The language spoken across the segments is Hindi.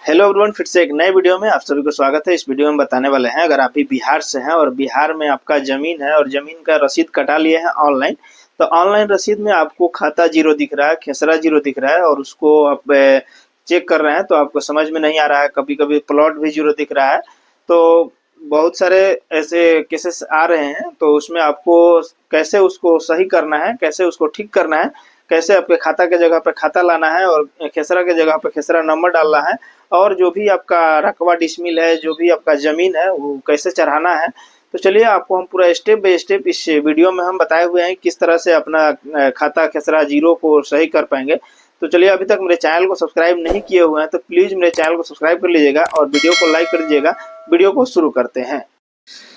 हेलो एवरीवन, फिर से एक नए वीडियो में आप सभी को स्वागत है। इस वीडियो में बताने वाले हैं, अगर आप भी बिहार से हैं और बिहार में आपका ज़मीन है और ज़मीन का रसीद कटा लिए हैं ऑनलाइन, तो ऑनलाइन रसीद में आपको खाता जीरो दिख रहा है, खेसरा जीरो दिख रहा है और उसको आप चेक कर रहे हैं तो आपको समझ में नहीं आ रहा है। कभी-कभी प्लॉट भी जीरो दिख रहा है। तो बहुत सारे ऐसे केसेस आ रहे हैं, तो उसमें आपको कैसे उसको सही करना है, कैसे उसको ठीक करना है, कैसे आपके खाता के जगह पे खाता लाना है और खेसरा के जगह पे खेसरा नंबर डालना है और जो भी आपका रकबा डिसमिल है, जो भी आपका ज़मीन है, वो कैसे चढ़ाना है। तो चलिए आपको हम पूरा स्टेप बाय स्टेप इस वीडियो में हम बताए हुए हैं किस तरह से अपना खाता खेसरा जीरो को सही कर पाएँगे। तो चलिए, अभी तक मेरे चैनल को सब्सक्राइब नहीं किए हुए हैं तो प्लीज़ मेरे चैनल को सब्सक्राइब कर लीजिएगा और वीडियो को लाइक कर दीजिएगा। वीडियो को शुरू करते हैं।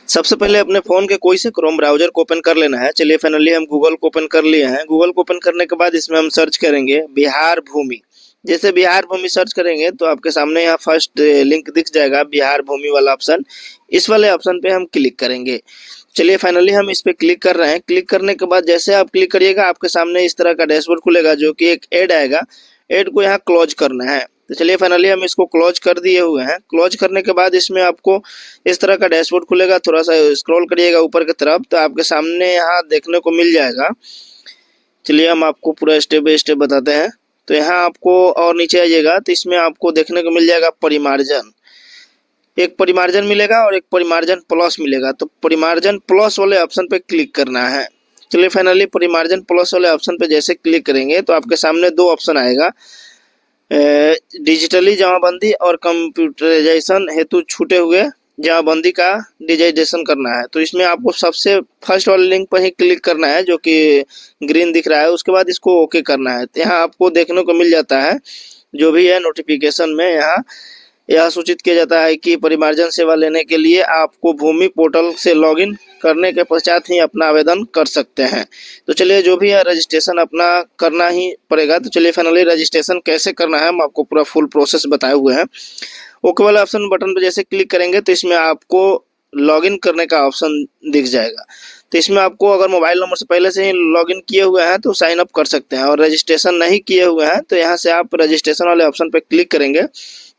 सबसे पहले अपने फ़ोन के कोई से क्रोम ब्राउज़र को ओपन कर लेना है। चलिए फाइनली हम गूगल को ओपन कर लिए हैं। गूगल को ओपन करने के बाद इसमें हम सर्च करेंगे बिहार भूमि। जैसे बिहार भूमि सर्च करेंगे तो आपके सामने यहाँ फर्स्ट लिंक दिख जाएगा, बिहार भूमि वाला ऑप्शन। इस वाले ऑप्शन पे हम क्लिक करेंगे। चलिए फाइनली हम इस पे क्लिक कर रहे हैं। क्लिक करने के बाद जैसे आप क्लिक करिएगा आपके सामने इस तरह का डैशबोर्ड खुलेगा, जो कि एक ऐड आएगा। ऐड को यहाँ क्लोज करना है। तो चलिए फाइनली हम इसको क्लोज कर दिए हुए हैं। क्लोज करने के बाद इसमें आपको इस तरह का डैशबोर्ड खुलेगा। थोड़ा सा स्क्रॉल करिएगा ऊपर की तरफ तो आपके सामने यहाँ देखने को मिल जाएगा। चलिए हम आपको पूरा स्टेप बाय स्टेप बताते हैं। तो यहाँ आपको और नीचे आइएगा तो इसमें आपको देखने को मिल जाएगा परिमार्जन। एक परिमार्जन मिलेगा और एक परिमार्जन प्लस मिलेगा। तो परिमार्जन प्लस वाले ऑप्शन पे क्लिक करना है। चलिए फाइनली परिमार्जन प्लस वाले ऑप्शन पे जैसे क्लिक करेंगे तो आपके सामने दो ऑप्शन आएगा, डिजिटली जमाबंदी और कंप्यूटराइजेशन हेतु छूटे हुए जमाबंदी का डिजिटाइजेशन करना है। तो इसमें आपको सबसे फर्स्ट वाले लिंक पर ही क्लिक करना है, जो कि ग्रीन दिख रहा है। उसके बाद इसको ओके करना है। तो यहाँ आपको देखने को मिल जाता है, जो भी है नोटिफिकेशन में यहाँ यह सूचित किया जाता है कि परिमार्जन सेवा लेने के लिए आपको भूमि पोर्टल से लॉगिन करने के पश्चात ही अपना आवेदन कर सकते हैं। तो चलिए, जो भी है रजिस्ट्रेशन अपना करना ही पड़ेगा। तो चलिए फाइनली रजिस्ट्रेशन कैसे करना है हम आपको पूरा फुल प्रोसेस बताए हुए हैं। ओके वाला ऑप्शन बटन पर जैसे क्लिक करेंगे तो इसमें आपको लॉगिन करने का ऑप्शन दिख जाएगा। तो इसमें आपको अगर मोबाइल नंबर से पहले से ही लॉगिन किए हुए हैं तो साइन अप कर सकते हैं, और रजिस्ट्रेशन नहीं किए हुए हैं तो यहाँ से आप रजिस्ट्रेशन वाले ऑप्शन पर क्लिक करेंगे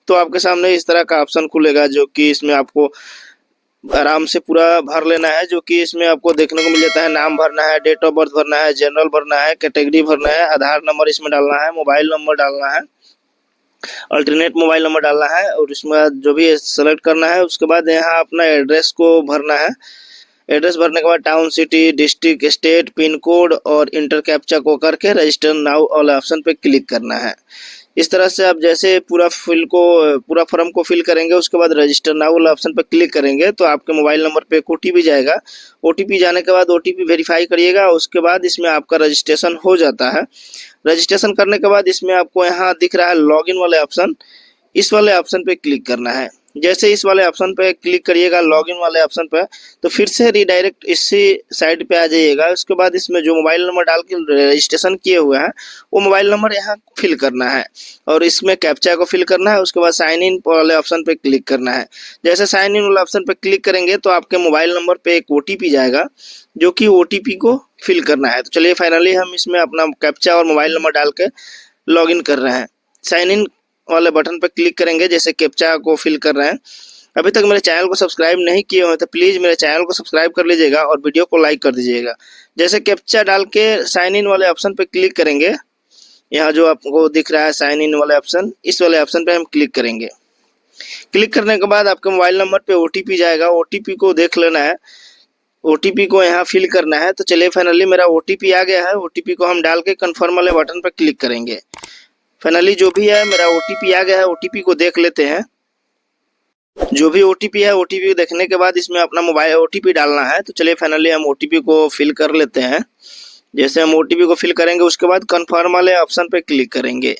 तो आपके सामने इस तरह का ऑप्शन खुलेगा, जो कि इसमें आपको आराम से पूरा भर लेना है। जो कि इसमें आपको देखने को मिल जाता है, नाम भरना है, डेट ऑफ बर्थ भरना है, जनरल भरना है, कैटेगरी भरना है, आधार नंबर इसमें डालना है, मोबाइल नंबर डालना है, अल्टरनेट मोबाइल नंबर डालना है और इसमें जो भी सेलेक्ट करना है। उसके बाद यहाँ अपना एड्रेस को भरना है। एड्रेस भरने के बाद town, city, district, state, pin code और इंटर कैप्चा को करके रजिस्टर नाउ वाले ऑप्शन पे क्लिक करना है। इस तरह से आप जैसे पूरा फॉर्म को फिल करेंगे, उसके बाद रजिस्टर नाउ वाला ऑप्शन पर क्लिक करेंगे तो आपके मोबाइल नंबर पे एक ओटीपी जाएगा। ओटीपी जाने के बाद ओटीपी वेरीफाई करिएगा। उसके बाद इसमें आपका रजिस्ट्रेशन हो जाता है। रजिस्ट्रेशन करने के बाद इसमें आपको यहाँ दिख रहा है लॉगिन वाले ऑप्शन, इस वाले ऑप्शन पे क्लिक करना है। जैसे इस वाले ऑप्शन पे क्लिक करिएगा लॉगिन वाले ऑप्शन पे, तो फिर से रिडायरेक्ट इसी साइड पे आ जाइएगा। उसके बाद इसमें जो मोबाइल नंबर डाल के रजिस्ट्रेशन किए हुए हैं वो मोबाइल नंबर यहाँ फिल करना है और इसमें कैप्चा को फिल करना है। उसके बाद साइन इन वाले ऑप्शन पे क्लिक करना है। जैसे साइन इन वाले ऑप्शन पे क्लिक करेंगे तो आपके मोबाइल नंबर पे एक ओटीपी जाएगा, जो कि ओटीपी को फिल करना है। तो चलिए फाइनली हम इसमें अपना कैप्चा और मोबाइल नंबर डाल के लॉगिन कर रहे हैं। साइन इन वाले बटन पर क्लिक करेंगे जैसे कैप्चा को फिल कर रहे हैं। अभी तक मेरे चैनल को सब्सक्राइब नहीं किए हो तो प्लीज़ मेरे चैनल को सब्सक्राइब कर लीजिएगा और वीडियो को लाइक कर दीजिएगा। जैसे कैप्चा डाल के साइन इन वाले ऑप्शन पे क्लिक करेंगे, यहाँ जो आपको दिख रहा है साइन इन वाले ऑप्शन, इस वाले ऑप्शन पे हम क्लिक करेंगे। क्लिक करने के बाद आपके मोबाइल नंबर पे ओटीपी जाएगा। ओटीपी को देख लेना है, ओटीपी को यहाँ फिल करना है। तो चलिए फाइनली मेरा ओटीपी आ गया है। ओटीपी को हम डाल के कन्फर्म वाले बटन पर क्लिक करेंगे। फाइनली जो भी है मेरा ओटीपी आ गया है। ओटीपी को देख लेते हैं। जो भी ओटीपी है, ओटीपी देखने के बाद इसमें अपना मोबाइल ओटीपी डालना है। तो चलिए फाइनली हम ओटीपी को फिल कर लेते हैं। जैसे हम ओटीपी को फिल करेंगे उसके बाद कन्फर्म वाले ऑप्शन पे क्लिक करेंगे।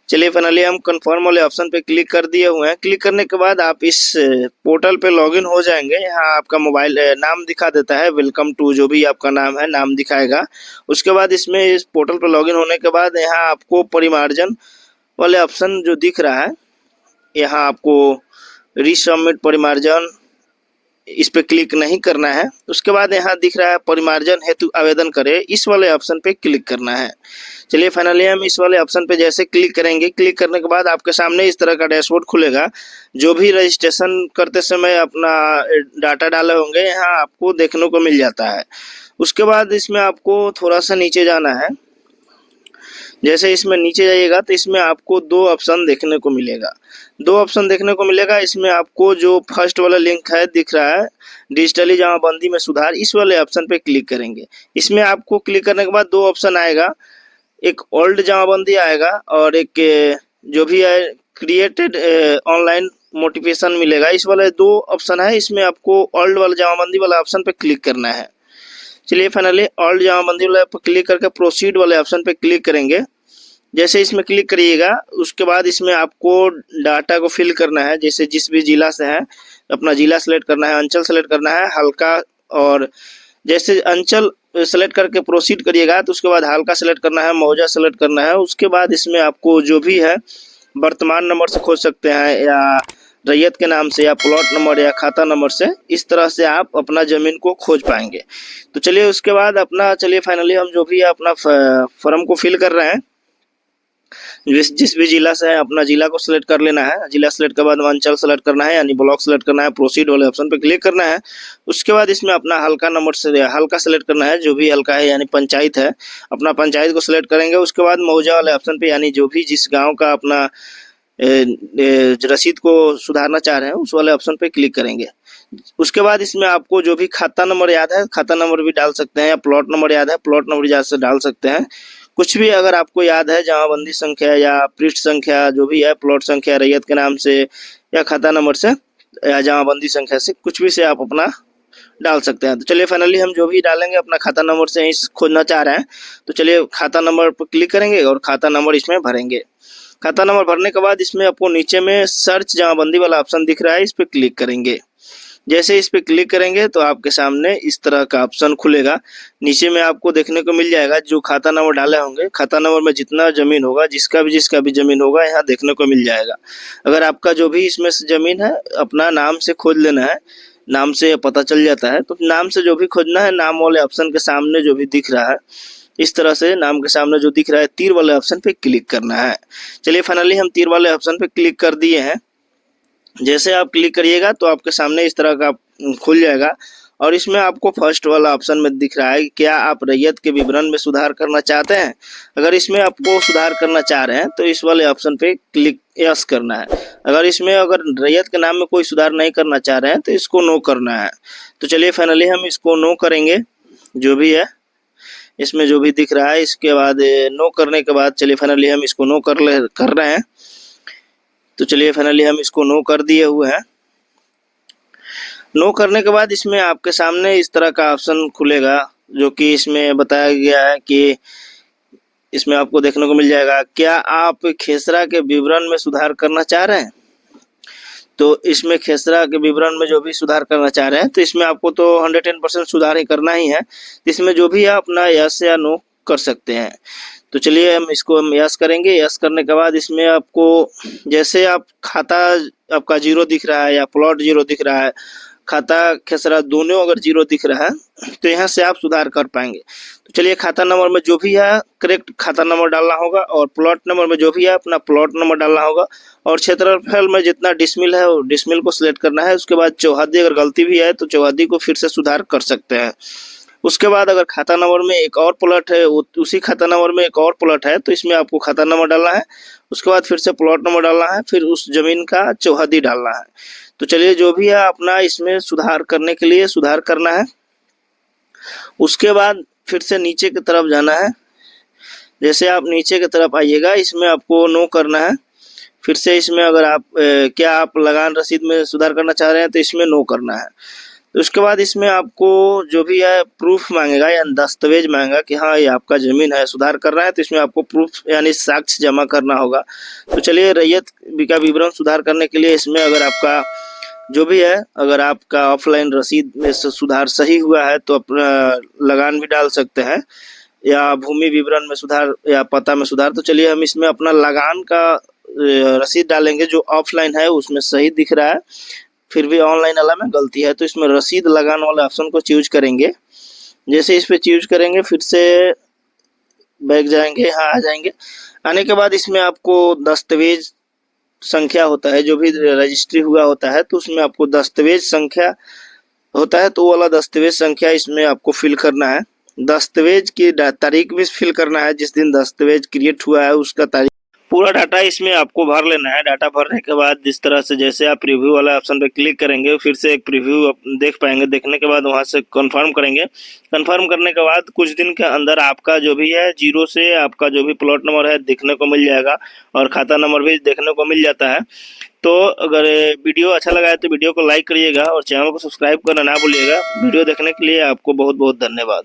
चलिए फाइनली हम कन्फर्म वाले ऑप्शन पे क्लिक कर दिए हुए हैं। क्लिक करने के बाद आप इस पोर्टल पे लॉगिन हो जाएंगे। यहाँ आपका मोबाइल नाम दिखा देता है, वेलकम टू, जो भी आपका नाम है नाम दिखाएगा। उसके बाद इसमें इस पोर्टल पे लॉगिन होने के बाद यहाँ आपको परिमार्जन वाले ऑप्शन जो दिख रहा है, यहाँ आपको रीसबमिट परिमार्जन इस पे क्लिक नहीं करना है। उसके बाद यहाँ दिख रहा है परिमार्जन हेतु आवेदन करें, इस वाले ऑप्शन पे क्लिक करना है। चलिए फाइनली हम इस वाले ऑप्शन पे जैसे क्लिक करेंगे, क्लिक करने के बाद आपके सामने इस तरह का डैशबोर्ड खुलेगा। जो भी रजिस्ट्रेशन करते समय अपना डाटा डाले होंगे यहाँ आपको देखने को मिल जाता है। उसके बाद इसमें आपको थोड़ा सा नीचे जाना है। जैसे इसमें नीचे जाइएगा तो इसमें आपको दो ऑप्शन देखने को मिलेगा। इसमें आपको जो फर्स्ट वाला लिंक है दिख रहा है, डिजिटली जमाबंदी में सुधार, इस वाले ऑप्शन पे क्लिक करेंगे। इसमें आपको क्लिक करने के बाद दो ऑप्शन आएगा, एक ओल्ड जमाबंदी आएगा और एक जो भी है क्रिएटेड ऑनलाइन मोटिवेशन मिलेगा। इस वाले दो ऑप्शन है, इसमें आपको ओल्ड वाला जमाबंदी वाला ऑप्शन पे क्लिक करना है। चलिए फाइनली ओल्ड जमाबंदी वाले पर क्लिक करके प्रोसीड वाले ऑप्शन पे क्लिक करेंगे। जैसे इसमें क्लिक करिएगा उसके बाद इसमें आपको डाटा को फिल करना है। जैसे जिस भी जिला से है अपना जिला सेलेक्ट करना है, अंचल सेलेक्ट करना है, हल्का, और जैसे अंचल सेलेक्ट करके प्रोसीड करिएगा तो उसके बाद हल्का सेलेक्ट करना है, मौजा सेलेक्ट करना है। उसके बाद इसमें आपको जो भी है वर्तमान नंबर से खोज सकते हैं या रैयत के नाम से या प्लॉट नंबर या खाता नंबर से, इस तरह से आप अपना ज़मीन को खोज पाएंगे। तो चलिए उसके बाद चलिए फाइनली हम जो भी है अपना फॉर्म को फिल कर रहे हैं। जिस भी जिला से है अपना जिला को सिलेक्ट कर लेना है। जिला सेलेक्ट के बाद अंचल सेलेक्ट करना है यानी ब्लॉक सेलेक्ट करना है, प्रोसीड वाले ऑप्शन पे क्लिक करना है। उसके बाद इसमें अपना हल्का नंबर से हल्का सेलेक्ट करना है, जो भी हल्का है यानी पंचायत है, अपना पंचायत को सिलेक्ट करेंगे। उसके बाद मौजा वाले ऑप्शन पे यानी जो भी जिस गाँव का अपना रसीद को सुधारना चाह रहे हैं उस वाले ऑप्शन पे क्लिक करेंगे। उसके बाद इसमें आपको जो भी खाता नंबर याद है खाता नंबर भी डाल सकते हैं, या प्लॉट नंबर याद है प्लॉट नंबर याद से डाल सकते हैं। कुछ भी अगर आपको याद है जमाबंदी संख्या या पृष्ठ संख्या जो भी है, प्लॉट संख्या रैयत के नाम से या खाता नंबर से या जमाबंदी संख्या से, कुछ भी से आप अपना डाल सकते हैं। तो चलिए फाइनली हम जो भी डालेंगे अपना खाता नंबर से ही खोजना चाह रहे हैं। तो चलिए खाता नंबर पर क्लिक करेंगे और खाता नंबर इसमें भरेंगे। खाता नंबर भरने के बाद इसमें आपको नीचे में सर्च जमाबंदी वाला ऑप्शन दिख रहा है, इस पर क्लिक करेंगे। जैसे इस पे क्लिक करेंगे तो आपके सामने इस तरह का ऑप्शन खुलेगा। नीचे में आपको देखने को मिल जाएगा जो खाता नंबर डाले होंगे, खाता नंबर में जितना जमीन होगा, जिसका भी जमीन होगा यहाँ देखने को मिल जाएगा। अगर आपका जो भी इसमें से जमीन है अपना नाम से खोज लेना है, नाम से पता चल जाता है। तो नाम से जो भी खोजना है, नाम वाले ऑप्शन के सामने जो भी दिख रहा है, इस तरह से नाम के सामने जो दिख रहा है तीर वाले ऑप्शन पे क्लिक करना है। चलिए फाइनली हम तीर वाले ऑप्शन पे क्लिक कर दिए हैं। जैसे आप क्लिक करिएगा तो आपके सामने इस तरह का खुल जाएगा और इसमें आपको फर्स्ट वाला ऑप्शन में दिख रहा है कि क्या आप रैयत के विवरण में सुधार करना चाहते हैं। अगर इसमें आपको सुधार करना चाह रहे हैं तो इस वाले ऑप्शन पे क्लिक यस करना है। अगर रैयत के नाम में कोई सुधार नहीं करना चाह रहे हैं तो इसको नो करना है। तो चलिए फाइनली हम इसको नो करेंगे। जो भी है इसमें जो भी दिख रहा है, इसके बाद नो करने के बाद चलिए फाइनली हम इसको नो कर रहे हैं। तो चलिए फाइनली हम इसको नो कर दिए हुए हैं। नो करने के बाद इसमें आपके सामने इस तरह का ऑप्शन खुलेगा, जो कि इसमें बताया गया है कि इसमें आपको देखने को मिल जाएगा, क्या आप खेसरा के विवरण में सुधार करना चाह रहे हैं। तो इसमें खेसरा के विवरण में जो भी सुधार करना चाह रहे हैं तो इसमें आपको तो 110% सुधार ही करना ही है। इसमें जो भी है अपना यस या नो कर सकते हैं। तो चलिए हम यस करेंगे। यस करने के बाद इसमें आपको जैसे आप खाता आपका जीरो दिख रहा है या प्लॉट जीरो दिख रहा है, खाता खेसरा दोनों अगर जीरो दिख रहा है तो यहाँ से आप सुधार कर पाएंगे। तो चलिए खाता नंबर में जो भी है करेक्ट खाता नंबर डालना होगा और प्लॉट नंबर में जो भी है अपना प्लॉट नंबर डालना होगा और क्षेत्रफल में जितना डिसमिल है वो डिसमिल को सिलेक्ट करना है। उसके बाद चौहद्दी अगर गलती भी है तो चौहद्दी को फिर से सुधार कर सकते हैं। उसके बाद अगर खाता नंबर में एक और प्लॉट है, उसी खाता नंबर में एक और प्लॉट है तो इसमें आपको खाता नंबर डालना है। उसके बाद फिर से प्लॉट नंबर डालना है, फिर उस जमीन का चौहद्दी डालना है। तो चलिए जो भी है अपना इसमें सुधार करने के लिए सुधार करना है। उसके बाद फिर से नीचे की तरफ जाना है। जैसे आप नीचे की तरफ आइएगा इसमें आपको नो करना है। फिर से इसमें अगर आप क्या आप लगान रसीद में सुधार करना चाह रहे हैं तो इसमें नो करना है। तो उसके बाद इसमें आपको जो भी है प्रूफ मांगेगा या दस्तावेज मांगेगा कि हाँ ये आपका ज़मीन है, सुधार कर रहा है, तो इसमें आपको प्रूफ यानी साक्ष्य जमा करना होगा। तो चलिए रैयत का विवरण सुधार करने के लिए इसमें अगर आपका जो भी है, अगर आपका ऑफलाइन रसीद में से सुधार सही हुआ है तो अपना लगान भी डाल सकते हैं, या भूमि विवरण में सुधार या पता में सुधार। तो चलिए हम इसमें अपना लगान का रसीद डालेंगे जो ऑफलाइन है उसमें सही दिख रहा है। फिर भी ऑनलाइन वाला में गलती है, तो इसमें रसीद लगान वाले ऑप्शन को चूज करेंगे। जैसे इस पे चूज करेंगे, फिर से बैक जाएंगे, यहाँ आ जाएंगे। आने के बाद इसमें आपको दस्तावेज संख्या होता है, जो भी रजिस्ट्री हुआ होता है तो उसमें आपको दस्तावेज संख्या होता है, तो वो वाला दस्तावेज संख्या इसमें आपको फिल करना है। दस्तावेज की तारीख भी फिल करना है, जिस दिन दस्तावेज क्रिएट हुआ है उसका तारीख, पूरा डाटा इसमें आपको भर लेना है। डाटा भरने के बाद जिस तरह से जैसे आप प्रीव्यू वाला ऑप्शन पे क्लिक करेंगे, फिर से एक प्रीव्यू देख पाएंगे। देखने के बाद वहां से कंफर्म करेंगे। कंफर्म करने के बाद कुछ दिन के अंदर आपका जो भी है 0 से आपका जो भी प्लॉट नंबर है देखने को मिल जाएगा, और खाता नंबर भी देखने को मिल जाता है। तो अगर वीडियो अच्छा लगा है तो वीडियो को लाइक करिएगा और चैनल को सब्सक्राइब करना ना भूलिएगा। वीडियो देखने के लिए आपको बहुत बहुत धन्यवाद।